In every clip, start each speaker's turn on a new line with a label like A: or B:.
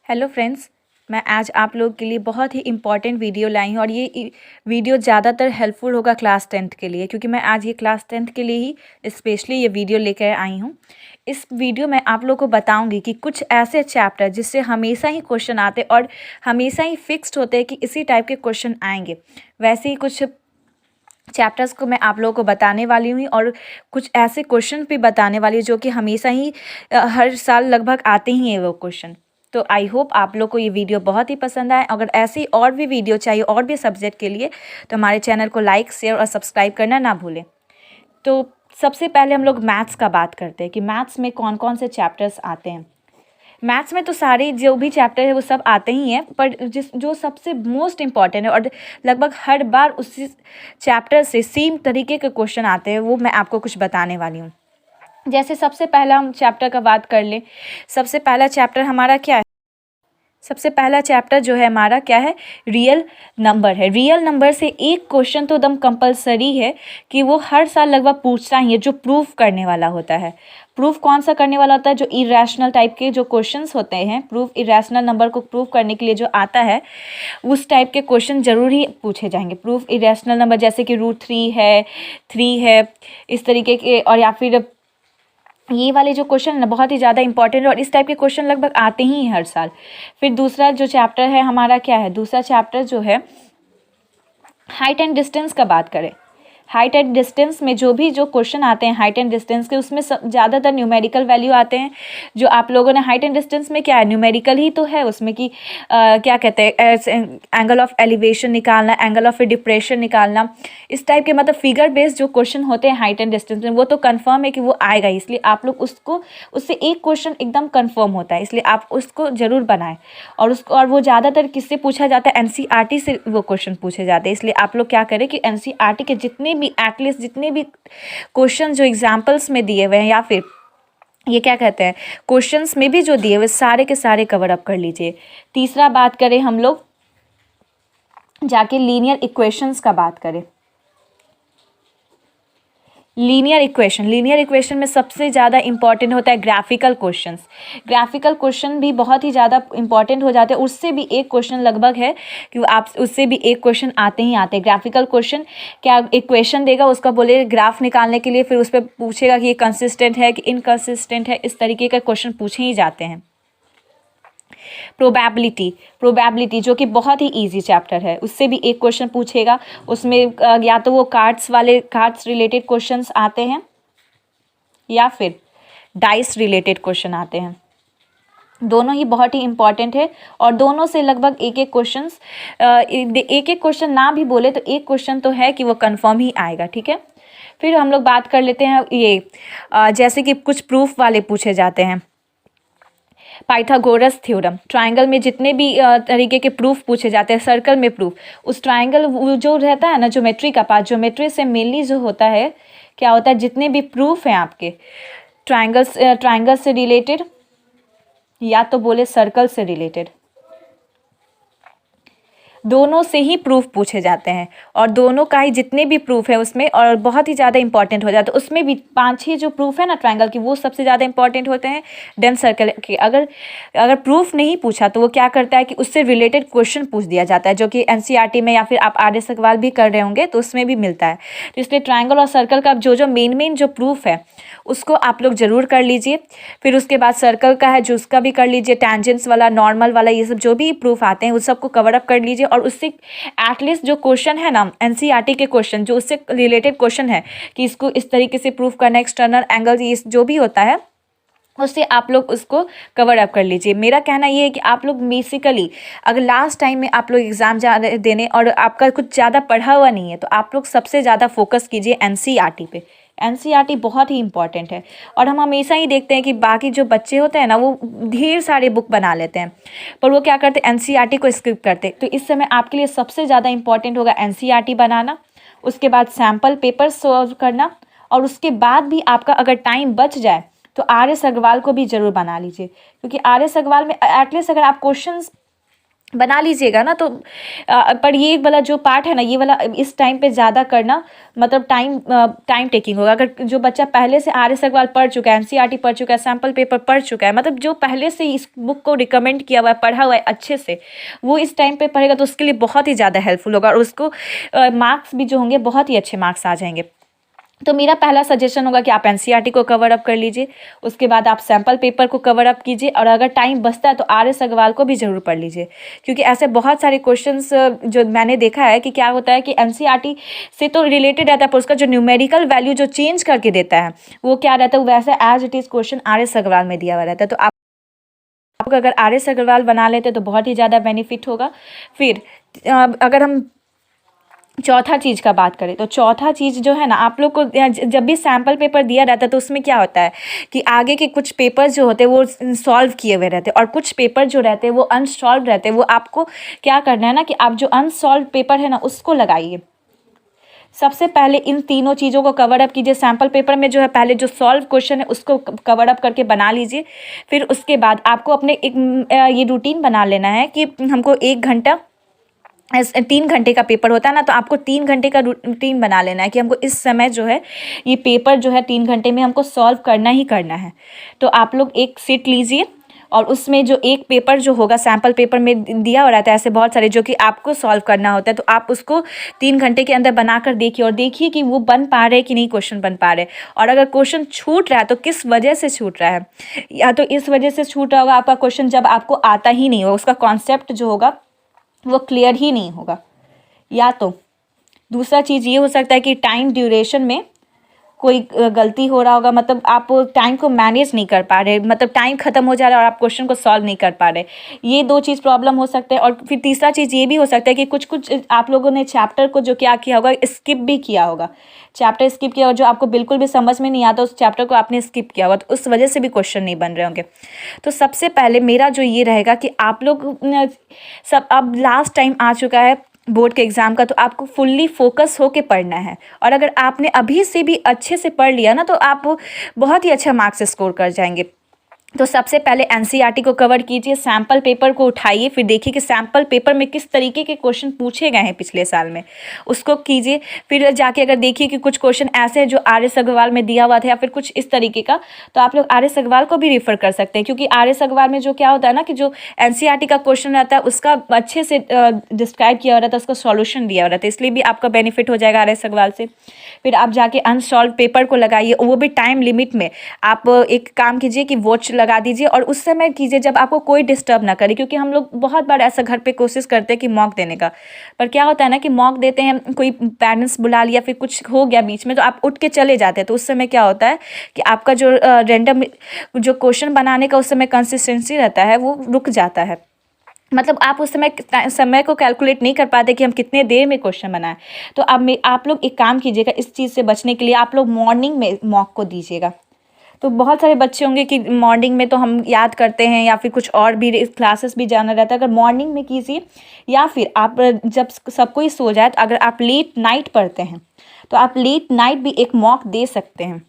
A: Hello friends, मैं आज आप लोग के लिए बहुत ही इम्पॉर्टेंट वीडियो लाई हूँ और ये वीडियो ज़्यादातर हेल्पफुल होगा क्लास 10th के लिए, क्योंकि मैं आज ये क्लास 10th के लिए ही स्पेशली ये वीडियो लेकर आई हूँ। इस वीडियो में आप लोग को बताऊंगी कि कुछ ऐसे चैप्टर जिससे हमेशा ही क्वेश्चन आते और हमेशा ही फिक्स्ड होते हैं कि इसी टाइप के क्वेश्चन आएंगे, वैसे ही कुछ चैप्टर्स को मैं आप लोगों को बताने वाली हूँ और कुछ ऐसे क्वेश्चन भी बताने वाली हूँ जो कि हमेशा ही हर साल लगभग आते ही हैं वो क्वेश्चन। तो आई होप आप लोग को ये वीडियो बहुत ही पसंद आए। अगर ऐसी और भी वीडियो चाहिए और भी सब्जेक्ट के लिए तो हमारे चैनल को लाइक, शेयर और सब्सक्राइब करना ना भूलें। तो सबसे पहले हम लोग मैथ्स का बात करते हैं कि मैथ्स में कौन कौन से चैप्टर्स आते हैं। मैथ्स में तो सारे जो भी चैप्टर है वो सब आते ही हैं, पर जो सबसे मोस्ट इम्पॉर्टेंट है और लगभग हर बार उसी चैप्टर से सेम तरीके के क्वेश्चन आते हैं, वो मैं आपको कुछ बताने वाली हूँ। जैसे सबसे पहला हम चैप्टर का बात कर लें। सबसे पहला चैप्टर हमारा क्या है? सबसे पहला चैप्टर जो है हमारा क्या है? रियल नंबर है। रियल नंबर से एक क्वेश्चन तो एकदम कंपलसरी है कि वो हर साल लगभग पूछता ही है, जो प्रूफ करने वाला होता है। प्रूफ कौन सा करने वाला होता है? जो इरेशनल टाइप के जो क्वेश्चंस होते हैं, प्रूफ इरेशनल नंबर को प्रूफ करने के लिए जो आता है, उस टाइप के क्वेश्चन जरूर ही पूछे जाएंगे। प्रूफ इरेशनल नंबर जैसे कि √3 है, 3 है, इस तरीके के, और या फिर ये वाले जो क्वेश्चन ना बहुत ही ज़्यादा इंपॉर्टेंट है और इस टाइप के क्वेश्चन लगभग आते ही हैं हर साल। फिर दूसरा जो चैप्टर है हमारा क्या है? दूसरा चैप्टर जो है हाइट एंड डिस्टेंस का बात करें। हाइट एंड डिस्टेंस में जो क्वेश्चन आते हैं हाइट एंड डिस्टेंस के, उसमें ज़्यादातर न्यूमेरिकल वैल्यू आते हैं। जो आप लोगों ने हाइट एंड डिस्टेंस में क्या है, न्यूमेरिकल ही तो है उसमें कि क्या कहते हैं, एंगल ऑफ एलिवेशन निकालना, एंगल ऑफ डिप्रेशन निकालना, इस टाइप के मतलब फिगर बेस्ड जो क्वेश्चन होते हैं हाइट एंड डिस्टेंस में, वो तो कंफर्म है कि वो आएगा ही। इसलिए आप लोग उससे एक क्वेश्चन एकदम कंफर्म होता है, इसलिए आप उसको जरूर बनाएं। और वो ज़्यादातर किससे पूछा जाता है? एनसीईआरटी से वो क्वेश्चन पूछे जाते हैं। इसलिए आप लोग क्या करें कि एनसीईआरटी के जितने भी एटलीस्ट जितने भी क्वेश्चन जो एग्जाम्पल्स में दिए हुए हैं, या फिर ये क्या कहते हैं, क्वेश्चंस में भी जो दिए हुए, सारे के सारे कवर अप कर लीजिए। तीसरा बात करें हम लोग जाके लीनियर इक्वेशंस का बात करें। लीनियर इक्वेशन में सबसे ज़्यादा इंपॉर्टेंट होता है ग्राफिकल क्वेश्चंस। ग्राफिकल क्वेश्चन भी बहुत ही ज़्यादा इंपॉर्टेंट हो जाते हैं। उससे भी एक क्वेश्चन लगभग है कि आप उससे भी एक क्वेश्चन आते ही आते हैं। ग्राफिकल क्वेश्चन क्या, एक क्वेश्चन देगा, उसका बोले ग्राफ निकालने के लिए, फिर उस पर पूछेगा कि ये कंसिस्टेंट है कि इनकंसिस्टेंट है, इस तरीके का क्वेश्चन पूछे ही जाते हैं। प्रोबेबिलिटी जो कि बहुत ही इजी चैप्टर है, उससे भी एक क्वेश्चन पूछेगा। उसमें या तो वो कार्ड्स रिलेटेड क्वेश्चंस आते हैं या फिर डाइस रिलेटेड क्वेश्चन आते हैं। दोनों ही बहुत ही इंपॉर्टेंट है और दोनों से लगभग एक एक क्वेश्चन ना भी बोले तो एक क्वेश्चन तो है कि वो कंफर्म ही आएगा। ठीक है, फिर हम लोग बात कर लेते हैं ये जैसे कि कुछ प्रूफ वाले पूछे जाते हैं। पाइथागोरस थ्योरम, ट्राइंगल में जितने भी तरीके के प्रूफ पूछे जाते हैं, सर्कल में प्रूफ, उस ट्राइंगल जो रहता है ना, ज्योमेट्री का पार्ट, ज्योमेट्री से मेनली जो होता है क्या होता है, जितने भी प्रूफ हैं आपके ट्राइंगल से रिलेटेड या तो बोले सर्कल से रिलेटेड, दोनों से ही प्रूफ पूछे जाते हैं और दोनों का ही जितने भी प्रूफ है उसमें और बहुत ही ज़्यादा इंपॉर्टेंट हो जाता है। उसमें भी 5-6 जो प्रूफ है ना ट्रायंगल की, वो सबसे ज़्यादा इंपॉर्टेंट होते हैं। देन सर्कल के अगर प्रूफ नहीं पूछा तो वो क्या करता है कि उससे रिलेटेड क्वेश्चन पूछ दिया जाता है, जो कि एनसीईआरटी में या फिर आप आर.एस. अग्रवाल भी कर रहे होंगे तो उसमें भी मिलता है। तो इसलिए ट्रायंगल और सर्कल का जो मेन जो प्रूफ है उसको आप लोग ज़रूर कर लीजिए। फिर उसके बाद सर्कल का है जो उसका भी कर लीजिए, टेंजेंट्स वाला, नॉर्मल वाला, ये सब जो भी प्रूफ आते हैं उस सबको कवर अप कर लीजिए। और उससे एटलीस्ट जो क्वेश्चन है ना एनसीईआरटी के क्वेश्चन, जो उससे रिलेटेड क्वेश्चन है कि इसको इस तरीके से प्रूफ करना, एक्सटर्नल एंगल, ये जो भी होता है उससे आप लोग उसको कवर अप कर लीजिए। मेरा कहना ये है कि आप लोग बेसिकली अगर लास्ट टाइम में आप लोग एग्ज़ाम देने और आपका कुछ ज़्यादा पढ़ा हुआ नहीं है तो आप लोग सबसे ज़्यादा फोकस कीजिए एनसीईआरटी पे। एनसीईआरटी बहुत ही इंपॉर्टेंट है और हम हमेशा ही देखते हैं कि बाकी जो बच्चे होते हैं ना वो ढेर सारे बुक बना लेते हैं, पर वो क्या करते हैं, एनसीईआरटी को स्किप करते। तो इस समय आपके लिए सबसे ज़्यादा इंपॉर्टेंट होगा एनसीईआरटी बनाना, उसके बाद सैम्पल पेपर सॉल्व करना, और उसके बाद भी आपका अगर टाइम बच जाए तो आर.एस. अग्रवाल को भी जरूर बना लीजिए, क्योंकि आर.एस. अग्रवाल में एटलीस्ट अगर आप क्वेश्चंस बना लीजिएगा ना। तो पर ये वाला जो पार्ट है ना, ये वाला इस टाइम पे ज़्यादा करना मतलब टाइम टेकिंग होगा। अगर जो बच्चा पहले से आर एस अग्रवाल पढ़ चुका है, एनसीईआरटी पढ़ चुका है, सैम्पल पेपर पढ़ चुका है, मतलब जो पहले से इस बुक को रिकमेंड किया हुआ है, पढ़ा हुआ है अच्छे से, वो इस टाइम पे पढ़ेगा तो उसके लिए बहुत ही ज़्यादा हेल्पफुल होगा और उसको मार्क्स भी जो होंगे बहुत ही अच्छे मार्क्स आ जाएंगे। तो मेरा पहला सजेशन होगा कि आप एनसीईआरटी को कवर अप कर लीजिए, उसके बाद आप सैम्पल पेपर को कवर अप कीजिए और अगर टाइम बचता है तो आर एस अग्रवाल को भी ज़रूर पढ़ लीजिए। क्योंकि ऐसे बहुत सारे क्वेश्चंस जो मैंने देखा है कि क्या होता है कि एनसीईआरटी से तो रिलेटेड रहता है, पर उसका जो न्यूमेरिकल वैल्यू जो चेंज करके देता है वो क्या रहता है, वैसे as it is question R S Agarwal में दिया हुआ रहता है। तो आप अगर आर एस अग्रवाल बना लेते तो बहुत ही ज़्यादा बेनिफिट होगा। फिर अगर हम चौथा चीज़ का बात करें तो चौथा चीज़ जो है ना, आप लोग को जब भी सैम्पल पेपर दिया रहता है तो उसमें क्या होता है कि आगे के कुछ पेपर्स जो होते हैं वो सॉल्व किए हुए रहते हैं और कुछ पेपर जो रहते हैं वो अनसॉल्व रहते हैं। वो आपको क्या करना है ना कि आप जो अनसॉल्व पेपर है ना उसको लगाइए। सबसे पहले इन तीनों चीज़ों को कवर अप कीजिए। सैम्पल पेपर में जो है पहले जो सॉल्व क्वेश्चन है उसको कवर अप करके बना लीजिए। फिर उसके बाद आपको अपने एक ये रूटीन बना लेना है कि हमको 1 घंटा 3 घंटे का पेपर होता है ना, तो आपको 3 घंटे का रूटीन बना लेना है कि हमको इस समय जो है ये पेपर जो है 3 घंटे में हमको सॉल्व करना ही करना है। तो आप लोग एक सीट लीजिए और उसमें जो एक पेपर जो होगा सैम्पल पेपर में दिया हो रहता है ऐसे बहुत सारे जो कि आपको सॉल्व करना होता है, तो आप उसको 3 घंटे के अंदर बनाकर देखिए और देखिए कि वो बन पा रहे कि नहीं क्वेश्चन बन पा रहे। और अगर क्वेश्चन छूट रहा है तो किस वजह से छूट रहा है, या तो इस वजह से छूट रहा होगा आपका क्वेश्चन जब आपको आता ही नहीं होगा, उसका कॉन्सेप्ट जो होगा वो क्लियर ही नहीं होगा, या तो दूसरा चीज़ ये हो सकता है कि टाइम ड्यूरेशन में कोई गलती हो रहा होगा, मतलब आप टाइम को मैनेज नहीं कर पा रहे, मतलब टाइम खत्म हो जा रहा है और आप क्वेश्चन को सॉल्व नहीं कर पा रहे। ये 2 चीज़ प्रॉब्लम हो सकते हैं। और फिर तीसरा चीज़ ये भी हो सकता है कि कुछ आप लोगों ने चैप्टर को जो क्या किया होगा स्किप भी किया होगा, चैप्टर स्किप किया होगा, जो आपको बिल्कुल भी समझ में नहीं आता उस चैप्टर को आपने स्किप किया होगा, तो उस वजह से भी क्वेश्चन नहीं बन रहे होंगे। तो सबसे पहले मेरा जो ये रहेगा कि आप लोग सब, अब लास्ट टाइम आ चुका है बोर्ड के एग्ज़ाम का, तो आपको फुल्ली फोकस होके पढ़ना है। और अगर आपने अभी से भी अच्छे से पढ़ लिया ना तो आप बहुत ही अच्छा मार्क्स स्कोर कर जाएंगे। तो सबसे पहले एनसीईआरटी को कवर कीजिए, सैम्पल पेपर को उठाइए, फिर देखिए कि सैम्पल पेपर में किस तरीके के क्वेश्चन पूछे गए हैं पिछले साल में, उसको कीजिए। फिर जाके अगर देखिए कि कुछ क्वेश्चन ऐसे हैं जो आर एस अग्रवाल में दिया हुआ था या फिर कुछ इस तरीके का, तो आप लोग आर एस अग्रवाल को भी रेफर कर सकते हैं। क्योंकि आर एस अग्रवाल में जो क्या होता है ना कि जो एनसीईआरटी का क्वेश्चन रहता है उसका अच्छे से डिस्क्राइब किया हुआ रहता है, उसका सॉल्यूशन दिया हुआ रहता है, इसलिए भी आपका बेनिफिट हो जाएगा आर एस अग्रवाल से। फिर आप जाके अनसॉल्व पेपर को लगाइए, वो भी टाइम लिमिट में। आप एक काम कीजिए कि वॉच लगा दीजिए और उस समय कीजिए जब आपको कोई डिस्टर्ब ना करे। क्योंकि हम लोग बहुत बार ऐसा घर पे कोशिश करते हैं कि मॉक देने का, पर क्या होता है ना कि मॉक देते हैं, कोई पेरेंट्स बुला लिया, फिर कुछ हो गया बीच में तो आप उठ के चले जाते हैं, तो उस समय क्या होता है कि आपका जो रैंडम जो क्वेश्चन बनाने का उस समय कंसिस्टेंसी रहता है वो रुक जाता है। मतलब आप उस समय को कैलकुलेट नहीं कर पाते कि हम कितने देर में क्वेश्चन बनाएं। तो अब आप लोग एक काम कीजिएगा, इस चीज़ से बचने के लिए आप लोग मॉर्निंग में मॉक को दीजिएगा। तो बहुत सारे बच्चे होंगे कि मॉर्निंग में तो हम याद करते हैं या फिर कुछ और भी क्लासेस भी जाना रहता है, अगर मॉर्निंग में कीजिए या फिर आप जब सब कोई सो जाए, तो अगर आप लेट नाइट पढ़ते हैं तो आप लेट नाइट भी एक मॉक दे सकते हैं,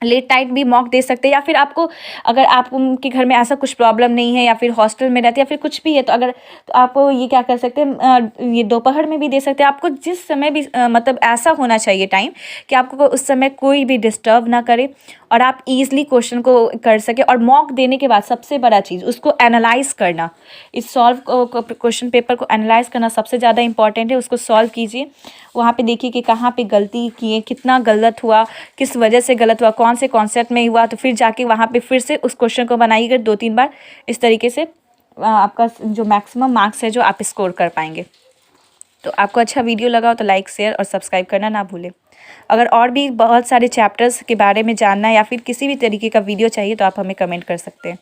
A: लेट नाइट भी मॉक दे सकते हैं। या फिर आपको अगर आपके घर में ऐसा कुछ प्रॉब्लम नहीं है या फिर हॉस्टल में रहते या फिर कुछ भी है, तो अगर तो आप ये क्या कर सकते हैं, ये दोपहर में भी दे सकते हैं। आपको जिस समय भी मतलब ऐसा होना चाहिए टाइम कि आपको उस समय कोई भी डिस्टर्ब ना करे और आप ईज़िली क्वेश्चन को कर सके। और मॉक देने के बाद सबसे बड़ा चीज़ उसको एनालाइज करना, इस सॉल्व क्वेश्चन पेपर को एनालाइज करना सबसे ज़्यादा इंपॉर्टेंट है। उसको सॉल्व कीजिए, वहाँ पे देखिए कि कहाँ पे गलती किए, कितना गलत हुआ, किस वजह से गलत हुआ, कौन से कॉन्सेप्ट में हुआ, तो फिर जाके वहाँ पे फिर से उस क्वेश्चन को बनाइएगा 2-3 बार। इस तरीके से आपका जो मैक्सिमम मार्क्स है जो आप स्कोर कर पाएंगे। तो आपको अच्छा वीडियो लगा हो तो लाइक, शेयर और सब्सक्राइब करना ना भूलें। अगर और भी बहुत सारे चैप्टर्स के बारे में जानना है या फिर किसी भी तरीके का वीडियो चाहिए तो आप हमें कमेंट कर सकते हैं।